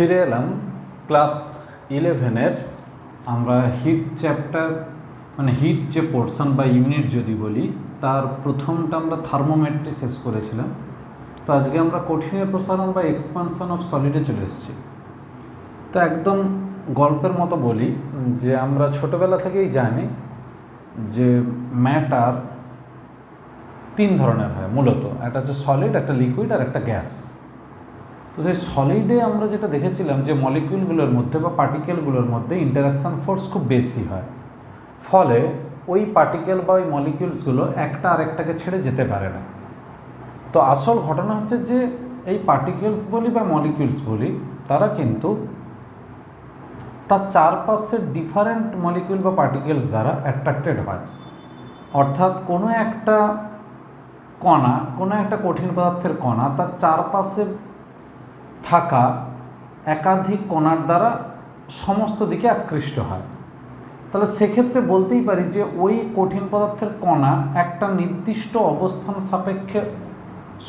ফিরে এলাম ক্লাস 11-এর আমরা হিট চ্যাপ্টার মানে হিট যে পোর্শন বা ইউনিট যদি বলি তার প্রথমটা আমরা থার্মোমেট্রি শেষ করেছিলাম। তো আজকে আমরা কঠিনের প্রসারণ বা এক্সপানশন অফ সলিডে চলে এসেছি। তো একদম গল্পের মতো বলি যে আমরা ছোটবেলা থেকেই জানি যে ম্যাটার তিন ধরনের হয় মূলত, একটা হচ্ছে সলিড, একটা লিকুইড আর একটা গ্যাস। তো সেই সলিডে আমরা যেটা দেখেছিলাম যে মলিকিউলগুলোর মধ্যে বা পার্টিকেলগুলোর মধ্যে ইন্টারাকশন ফোর্স খুব বেশি হয়, ফলে ওই পার্টিকেল বা ওই মলিকিউলসগুলো একটা আরেকটাকে ছেড়ে যেতে পারে না। তো আসল ঘটনা হচ্ছে যে এই পার্টিকেলস বলি বা মলিকিউলস বলি তারা কিন্তু তার চারপাশের ডিফারেন্ট মলিকিউল বা পার্টিকেলস দ্বারা অ্যাট্রাক্টেড হয়। অর্থাৎ কোনো একটা কণা, কোনো একটা কঠিন পদার্থের কণা তার চারপাশে থাকা একাধিক কণার দ্বারা সমস্ত দিকে আকৃষ্ট হয়। তাহলে সেক্ষেত্রে বলতেই পারি যে ওই কঠিন পদার্থের কণা একটা নির্দিষ্ট অবস্থান সাপেক্ষে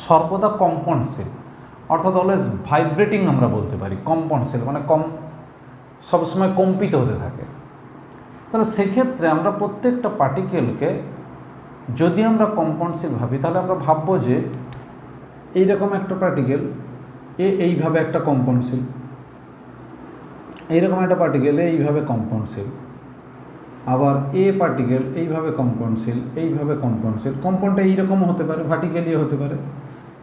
সর্বদা কম্পনশীল, অর্থাৎ অলওয়েজ ভাইব্রেটিং আমরা বলতে পারি। কম্পনশীল মানে সবসময় কম্পিত হতে থাকে। তাহলে সেক্ষেত্রে আমরা প্রত্যেকটা পার্টিকেলকে যদি আমরা কম্পনশীল ভাবি তাহলে আমরা ভাববো যে এইরকম একটা পার্টিকেল এইভাবে একটা কম্পনশীল, এইরকম একটা পার্টিকেল এইভাবে কম্পনশীল, আবার পার্টিকেল এইভাবে কম্পনশীল, এইভাবে কম্পনশীল। কম্পনটা এইরকমও হতে পারে, ভার্টিক্যালিও হতে পারে।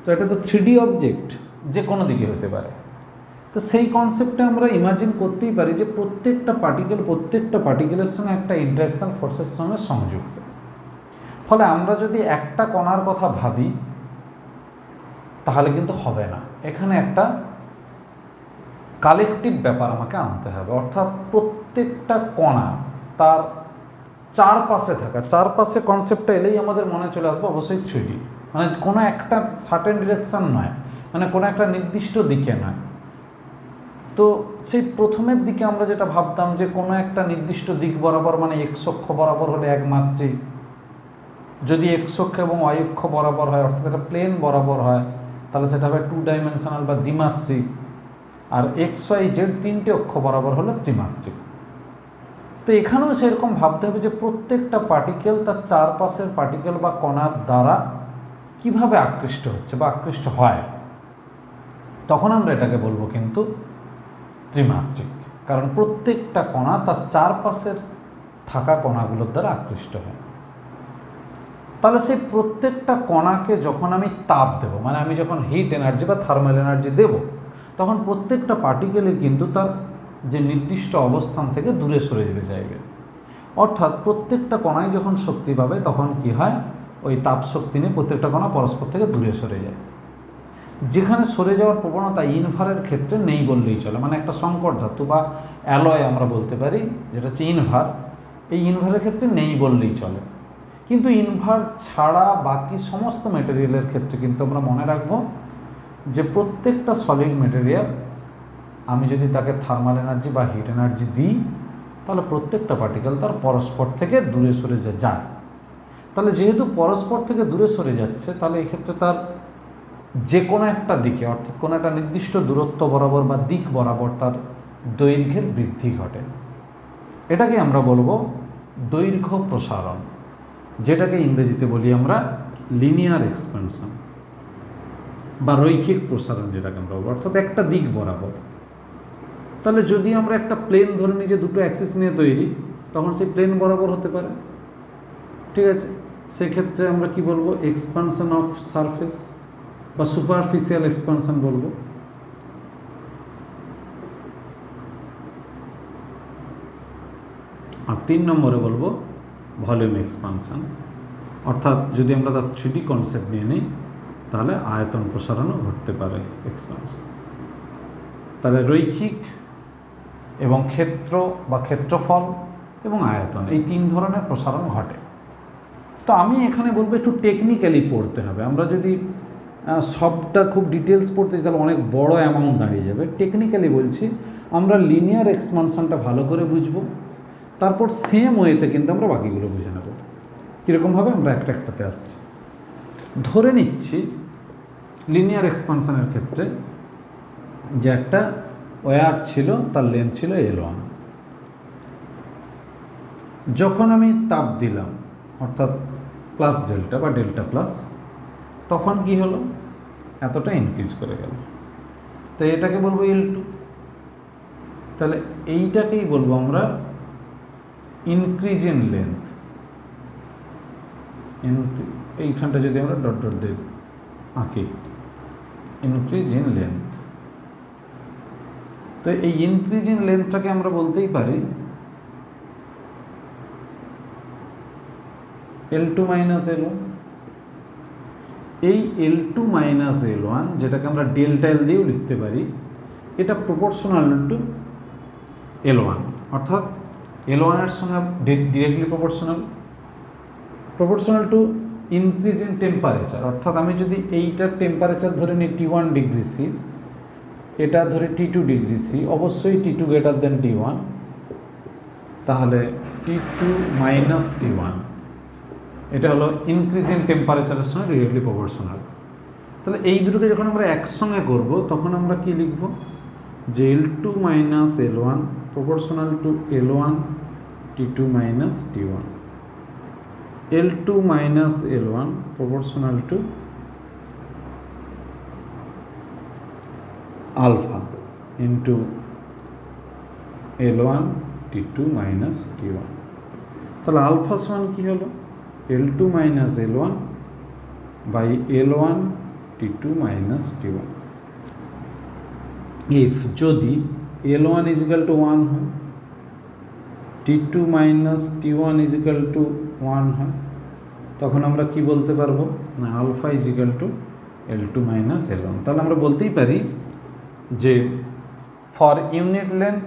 তো এটা তো 3D অবজেক্ট, যে কোনো দিকে হতে পারে। তো সেই কনসেপ্টে আমরা ইমাজিন করতেই পারি যে প্রত্যেকটা পার্টিকেলের সঙ্গে একটা ইন্টারঅ্যাকশন ফোর্সের সঙ্গে সংযুক্ত। ফলে আমরা যদি একটা কণার কথা ভাবি তাহলে কিন্তু হবে না, এখানে একটা কালেকটিভ ব্যাপার আমাকে আনতে হবে। অর্থাৎ প্রত্যেকটা কণা তার চারপাশে কনসেপ্টটা এলেই আমাদের মনে চলে আসবে অবশ্যই 3D, মানে কোনো একটা সার্টেন ডিরেকশন নয়, মানে কোনো একটা নির্দিষ্ট দিকে নয়। তো সেই প্রথমের দিকে আমরা যেটা ভাবতাম যে কোনো একটা নির্দিষ্ট দিক বরাবর, মানে এক্স অক্ষ বরাবর হলে একমাত্রিক, যদি এক্স অক্ষ এবং ওয়াই অক্ষ বরাবর হয় অর্থাৎ একটা প্লেন বরাবর হয় তাহলে সেটা হবে 2 ডাইমেনশনাল বা দ্বিমাত্রিক, আর এক্স ওয়াই জেড তিনটে অক্ষ বরাবর হলো ত্রিমাত্রিক। তো এখানেও সেরকম ভাবতে হবে যে প্রত্যেকটা পার্টিকেল তার চারপাশের পার্টিকেল বা কণার দ্বারা কিভাবে আকৃষ্ট হচ্ছে বা আকৃষ্ট হয়, তখন আমরা এটাকে বলবো কিন্তু ত্রিমাত্রিক। কারণ প্রত্যেকটা কণা তার চারপাশের থাকা কণাগুলোর দ্বারা আকৃষ্ট হয়। তাহলে সেই প্রত্যেকটা কণাকে যখন আমি তাপ দেব, মানে আমি যখন হিট এনার্জি বা থার্মাল এনার্জি দেব, তখন প্রত্যেকটা পার্টিকেলই কিন্তু তার যে নির্দিষ্ট অবস্থান থেকে দূরে সরে যেতে চাইবে। অর্থাৎ প্রত্যেকটা কণায় যখন শক্তি পাবে তখন কি হয়, ওই তাপ শক্তি নিয়ে প্রত্যেকটা কণা পরস্পর থেকে দূরে সরে যায়। যেখানে সরে যাওয়ার প্রবণতা ইনভারের ক্ষেত্রে নেই বললেই চলে, মানে একটা সংকর ধাতু বা অ্যালয় আমরা বলতে পারি যেটা হচ্ছে ইনভার, এই ইনভারের ক্ষেত্রে নেই বললেই চলে। কিন্তু ইনভার ছাড়া বাকি সমস্ত ম্যাটেরিয়ালের ক্ষেত্রে কিন্তু আমরা মনে রাখবো যে প্রত্যেকটা সলিড ম্যাটেরিয়াল আমি যদি তাকে থার্মাল এনার্জি বা হিট এনার্জি দিই তাহলে প্রত্যেকটা পার্টিকেল তার পরস্পর থেকে দূরে সরে যায়। তাহলে যেহেতু পরস্পর থেকে দূরে সরে যাচ্ছে তাহলে এক্ষেত্রে তার যে কোনো একটা দিকে, অর্থাৎ কোনো একটা নির্দিষ্ট দূরত্ব বরাবর বা দিক বরাবর তার দৈর্ঘ্যের বৃদ্ধি ঘটে। এটাকে আমরা বলবো দৈর্ঘ্য প্রসারণ, যেটাকে ইংরেজিতে বলি আমরা লিনিয়ার এক্সপানশন বা রৈখিক প্রসারণ, যেটাকে আমরা বলবো অর্থাৎ একটা দিক বরাবর। তাহলে যদি আমরা একটা প্লেন ধরে নিই যে দুটো অ্যাক্সিস নিয়ে তৈরি, তখন সেই প্লেন বরাবর হতে পারে, ঠিক আছে। সেক্ষেত্রে আমরা কি বলবো, এক্সপানশন অফ সারফেস বা সুপারফিশিয়াল এক্সপানশন বলবো। আর 3 নম্বরে বলবো ভলিউম এক্সপানশন, অর্থাৎ যদি আমরা তার 3D কনসেপ্ট নিয়ে নিই তাহলে আয়তন প্রসারণও ঘটতে পারে এক্সপানশন। তাহলে রৈখিক এবং ক্ষেত্র বা ক্ষেত্রফল এবং আয়তন, এই 3 ধরনের প্রসারণ ঘটে। তো আমি এখানে বলবো একটু টেকনিক্যালি পড়তে হবে। আমরা যদি সবটা খুব ডিটেলস পড়তে তাহলে অনেক বড় অ্যামাউন্ট দাঁড়িয়ে যাবে। টেকনিক্যালি বলছি, আমরা লিনিয়ার এক্সপানশনটা ভালো করে বুঝবো, তারপর সেম ওয়েতে কিন্তু আমরা বাকিগুলো বুঝে নেব। কীরকমভাবে আমরা একটাতে আসছি, ধরে নিচ্ছি লিনিয়ার এক্সপানশনের ক্ষেত্রে যে একটা ওয়্যার ছিল, তার লেন্থ ছিল L1। যখন আমি তাপ দিলাম অর্থাৎ প্লাস ডেল্টা বা ডেল্টা প্লাস, তখন কি হলো, এতটা ইনক্রিজ করে গেল। তো এটাকে বলবো L2। তাহলে এইটাকেই বলবো আমরা ইনক্রিজ ইন লেন্থ। এইখানটা যদি আমরা ডট ডট দিয়ে আঁকি, ইনক্রিজ ইন লেন্থ। তো এই ইনক্রিজ ইন লেন্থটাকে আমরা বলতেই পারি L2 মাইনাস L1। এই L2 মাইনাস L1 যেটাকে আমরা ডেল্টা এল দিয়েও লিখতে পারি, এটা প্রপোর্শনাল টু L1, অর্থাৎ L1 এর সঙ্গে directly proportional to increase in temperature. অর্থাৎ আমি যদি এইটার টেম্পারেচার ধরে নিই T1 ডিগ্রি সি, এটা ধরে T2 ডিগ্রি সি, অবশ্যই T2 গ্রেটার দেন T1, তাহলে T2 মাইনাস T1 এটা হলো ইনক্রিজ ইন টেম্পারেচারের সঙ্গে ডিরেক্টলি প্রপোর্শনাল। তাহলে এই দুটোকে যখন আমরা একসঙ্গে করব তখন আমরা কি লিখব, যে L2 minus L1 proportional to L1 T2 minus T1, L2 minus L1 proportional to alpha into L1 T2 minus T1। তাহলে আলফা সমান কি হলো, L2 minus L1 by L1 T2 minus T1। If যদি L1 is equal to 1 হয়, T2 minus T1 is equal to 1 হয়, তখন আমরা কি বলতে পারবো না, alpha is equal to L2 minus L1। তাহলে আমরা বলতেই পারি যে ফর ইউনিট লেন্থ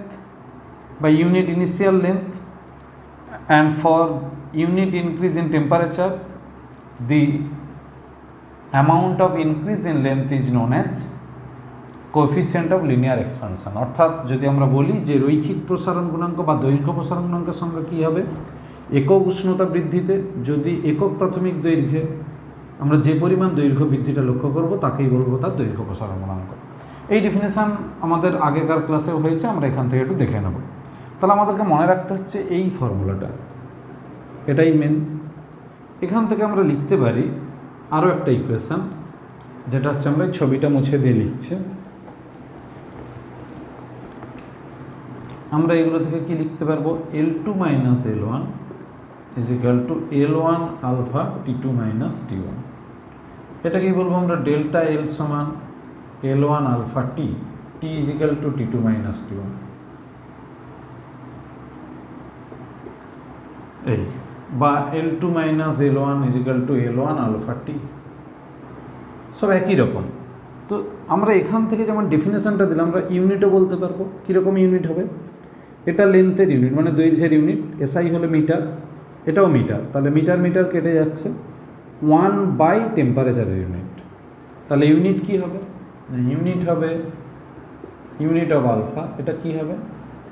বা unit initial length and for unit increase in temperature, the amount of increase in length is known as coefficient of linear expansion। অর্থাৎ যদি আমরা বলি যে রৈখিক প্রসারণ গুণাঙ্ক বা দৈর্ঘ্য প্রসারণ গুণাঙ্কের সঙ্গে কি হবে, একক উষ্ণতা বৃদ্ধিতে যদি একক প্রাথমিক দৈর্ঘ্যে আমরা যে পরিমাণ দৈর্ঘ্য বৃদ্ধিটা লক্ষ্য করব তাকেই বলবো তার দৈর্ঘ্য প্রসারণ গুণাঙ্ক। এই ডেফিনেশন আমাদের আগেকার ক্লাসেও হয়েছে, আমরা এখান থেকে একটু দেখে নেব। তাহলে আমাদেরকে মনে রাখতে হচ্ছে এই ফর্মুলাটা, এটাই মেন। এখান থেকে আমরা লিখতে পারি আরও একটা ইকুয়েশন, যেটা হচ্ছে আমরা ছবিটা মুছে দিয়ে লিখছি। আমরা এগুলো থেকে কি লিখতে পারবো, L2 minus L1 is equal to L1 alpha T2 minus T1। এটাকেই বলবো আমরা ডেল্টা এল সমান L1 alpha T is equal to T2 minus T1। এই বা L2 minus L1 is equal to L1 alpha T, সব একই রকম। তো আমরা এখান থেকে যেমন ডেফিনেশনটা দিলাম, আমরা ইউনিটও বলতে পারবো। কীরকম ইউনিট হবে, এটা লেন্থের ইউনিট মানে দৈর্ঘ্যের ইউনিট, এসআই হলো মিটার, এটাও মিটার, তাহলে মিটার মিটার কেটে যাচ্ছে, 1 বাই টেম্পারেচারের ইউনিট। তাহলে ইউনিট কি হবে, ইউনিট হবে ইউনিট অফ আলফা, এটা কি হবে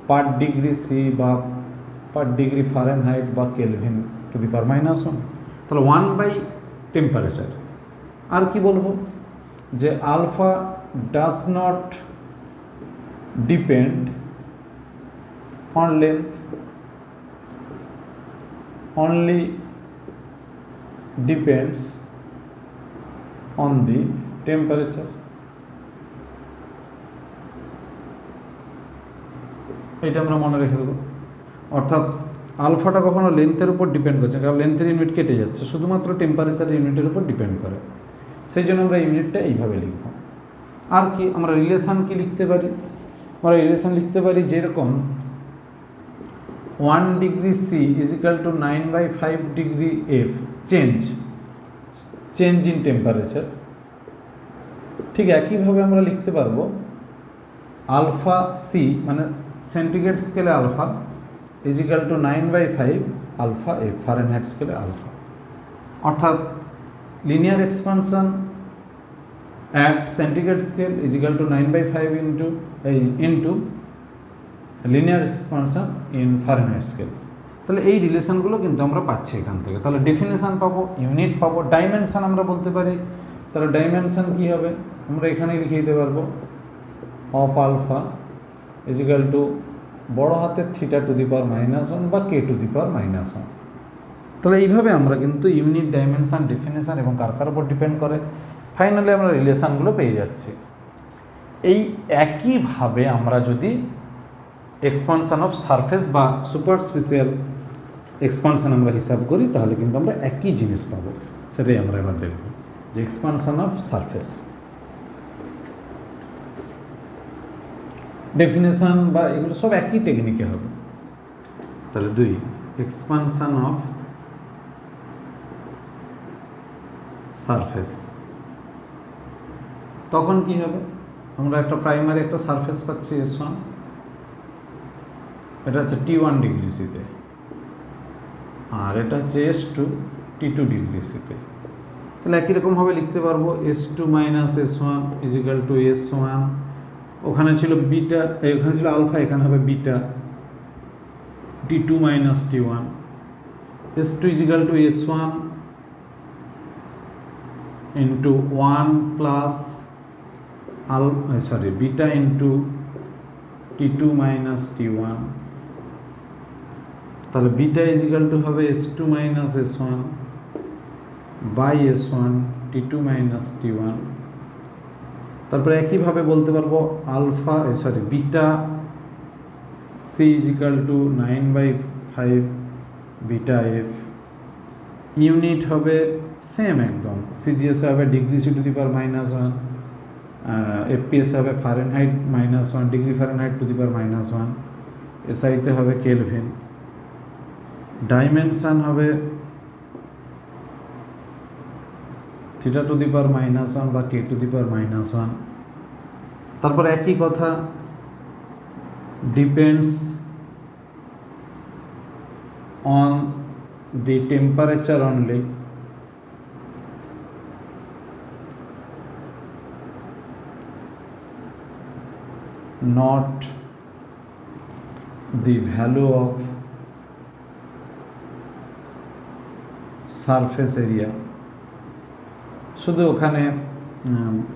পার ডিগ্রি সি বা পার ডিগ্রি ফারেনহাইট বা Kelvin to the power minus 1। তাহলে 1 বাই টেম্পারেচার। আর কি বলবো, যে alpha does not depend on length, only depends on the temperature। এটা আমরা মনে রেখে দেবো। অর্থাৎ আলফাটা কখনো লেন্থের উপর ডিপেন্ড করছে, কারণ লেন্থের ইউনিট কেটে যাচ্ছে, শুধুমাত্র টেম্পারেচার ইউনিটের উপর ডিপেন্ড করে, সেই জন্য আমরা ইউনিটটা এইভাবে লিখব। আর কি আমরা রিলেশন কি লিখতে পারি, আমরা রিলেশন লিখতে পারি যেরকম 1 degree C is equal to 9/5 degree F change in temperature. ঠিক একইভাবে আমরা লিখতে পারবো আলফা সি মানে সেন্টিগ্রেড স্কেলে alpha is equal to 9/5 alpha F Fahrenheit স্কেলে আলফা। অর্থাৎ linear expansion at centigrade scale is equal to 9/5 into linear expansion in Fahrenheit scale। তাহলে এই রিলেশনগুলো কিন্তু আমরা পাচ্ছি এখান থেকে। তাহলে ডেফিনেশন পাবো, ইউনিট পাবো, ডাইমেনশন আমরা বলতে পারি। তাহলে ডাইমেনশন কি হবে, আমরা এখানে লিখে দিতে পারবো অফ আলফা ইজিক্যাল টু বড় হাতের θ⁻⁻1 বা k⁻⁻1। তাহলে এইভাবে আমরা কিন্তু ইউনিট, ডাইমেনশন, ডেফিনেশন এবং কার উপর ডিপেন্ড করে ফাইনালি আমরা রিলেশনগুলো পেয়ে যাচ্ছি। এই একইভাবে আমরা যদি এক্সপানশন অফ সারফেস বা সুপারফিশিয়াল এক্সপানশন আমরা হিসাব করি তাহলে কিন্তু আমরা একই জিনিস পাবো। সেটাই আমরা এবার দেখব যে এক্সপানশন অফ সারফেস, ডেফিনেশন বা এগুলো সব একই টেকনিকে হবে। তাহলে 2 এক্সপানশন অফ সারফেস, তখন কি হবে, আমরা একটা প্রাইমারি একটা সারফেস পাচ্ছি S1, এটা হচ্ছে T1 ডিগ্রি সিতে, আর এটা হচ্ছে S2 T2 ডিগ্রি সিতে। তাহলে একই রকম ভাবে লিখতে পারবো S2 - S1 is equal to S1, ওখানে ছিল বিটা, এখানে ছিল আলফা, এখানে হবে beta, T2 - T1, S2 is equal to S1 into 1 plus beta into T2 minus T1, তাহলে বিটা ইজিক্যাল টু হবে S2 minus S1 by S1 T2 minus T1। তারপরে একইভাবে বলতে পারবো alpha beta C is equal to 9/5 beta F, unit হবে same একদম, CGS হবে degree C⁻⁻1, FPS হবে ফারেনহাইট -1 ডিগ্রি ফারেনহাইট (-1), এসআইতে হবে কেলভিন, ডাইমেনশন হবে θ⁻⁻1 বা k⁻⁻1। তারপর একই কথা depends on the temperature only, not the value of surface area। শুধু ওখানে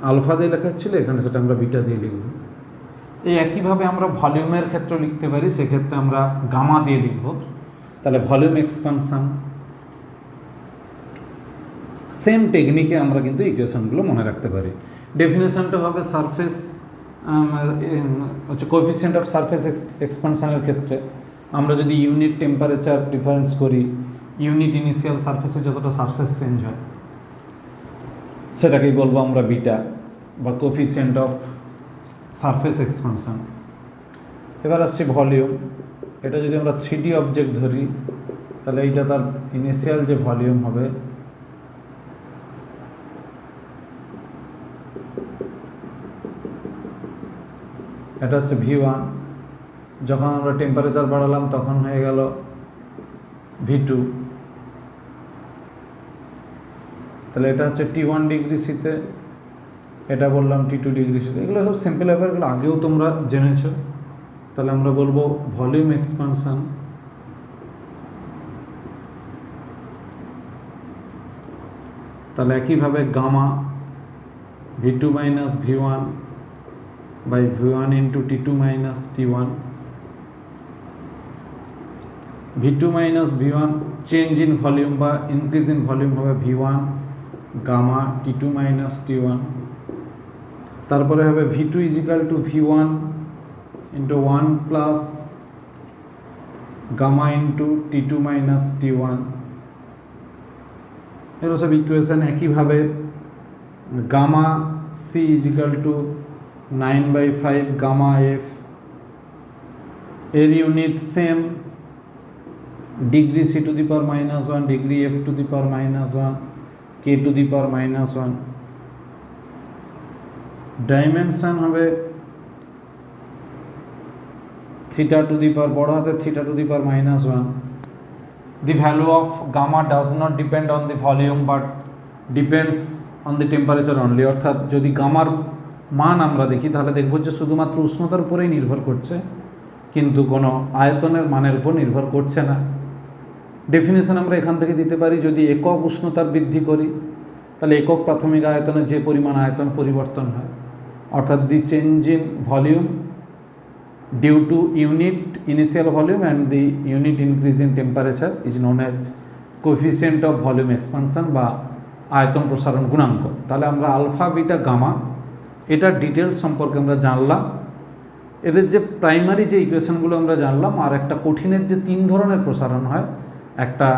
আলফা দিয়ে লেখা ছিল, এখানে সেটা আমরা বিটা দিয়ে লিখব। এই একইভাবে আমরা ভলিউমের ক্ষেত্রে লিখতে পারি, সেক্ষেত্রে আমরা গামা দিয়ে লিখব। তাহলে ভলিউম এক্সপানশন, সেম টেকনিকে আমরা কিন্তু ইকুয়েশনগুলো মনে রাখতে পারি। ডেফিনেশনটা হবে সারফেস কোএফিসিয়েন্ট অফ সারফেস এক্সপানশনের ক্ষেত্রে আমরা যদি ইউনিট টেম্পারেচার ডিফারেন্স করি, ইউনিট ইনিশিয়াল সারফেসে যতটা সারফেস চেঞ্জ হয় সেটাকেই বলবো আমরা বিটা বা কোএফিসিয়েন্ট অফ সারফেস এক্সপানশন। এবার আসছে ভলিউম, এটা যদি আমরা 3D অবজেক্ট ধরি তাহলে এইটা তার ইনিশিয়াল যে ভলিউম হবে এটা হচ্ছে V1, যখন আমরা টেম্পারেচার বাড়ালাম তখন হয়ে গেল V2, তাহলে এটা হচ্ছে T1 ডিগ্রি সিতে, এটা বললাম T2 ডিগ্রি সিতে। এগুলো সব সিম্পল ব্যাপার, এগুলো আগেও তোমরা জেনেছো। তাহলে আমরা বলবো ভলিউম এক্সপানশন তাহলে একইভাবে gamma V2 minus V1 by V1 into T2 minus T1, V2 minus V1 change in volume বা ইনক্রিজ ইন ভলিউম হবে V1 gamma T2 minus T1। তারপরে হবে V2 is equal to V1 into 1 plus gamma into T2 minus T1। এর সব equation একইভাবে gamma C is equal to 9/5 gamma F, এর unit same degree C⁻⁻1 ডিগ্রি F⁻⁻1 k⁻⁻1। Dimension হবে বড় হাতের θ⁻⁻1। The value of gamma does not depend on the volume but depends on the temperature only। অর্থাৎ যদি গামার মান আমরা দেখি তাহলে দেখব যে শুধুমাত্র উষ্ণতার উপরেই নির্ভর করছে, কিন্তু কোনো আয়তনের মানের উপর নির্ভর করছে না। ডেফিনেশন আমরা এখান থেকে দিতে পারি, যদি একক উষ্ণতার বৃদ্ধি করি তাহলে একক প্রাথমিক আয়তনে যে পরিমাণ আয়তন পরিবর্তন হয়, অর্থাৎ the change in volume due to unit initial volume and the unit increase in temperature is known as coefficient of volume expansion বা আয়তন প্রসারণ গুণাঙ্ক। তাহলে আমরা আলফা বিটা গামা এটার ডিটেলস সম্পর্কে আমরা জানলাম। এদের যে প্রাইমারি যে ইকুয়েশনগুলো আমরা জানলাম, আর একটা কঠিনের যে 3 ধরনের প্রসারণ হয়, একটা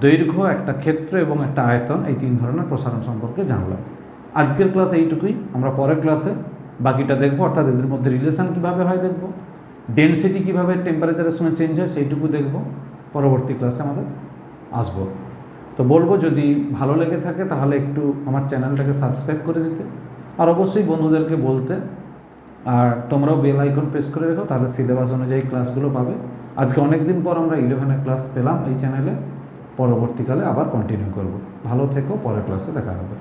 দৈর্ঘ্য, একটা ক্ষেত্র এবং একটা আয়তন, এই 3 ধরনের প্রসারণ সম্পর্কে জানলাম। আজকের ক্লাস এইটুকুই। আমরা পরের ক্লাসে বাকিটা দেখবো, অর্থাৎ এদের মধ্যে রিলেশন কিভাবে হয় দেখব, ডেনসিটি কিভাবে টেম্পারেচারের সময় চেঞ্জ হয় সেইটুকু দেখব। পরবর্তী ক্লাসে আমাদের আসবো। তো বলবো যদি ভালো লেগে থাকে তাহলে একটু আমার চ্যানেলটাকে সাবস্ক্রাইব করে দিতে, আর অবশ্যই বন্ধুদেরকে বলতে, আর তোমরাও বেল আইকন প্রেস করে রেখো, তাহলে সিলেবাস অনুযায়ী ক্লাসগুলো পাবে। আজকে অনেকদিন পর আমরা 11 ক্লাস পেলাম এই চ্যানেলে, পরবর্তীকালে আবার কন্টিনিউ করব। ভালো থেকো, পরের ক্লাসে দেখা হবে।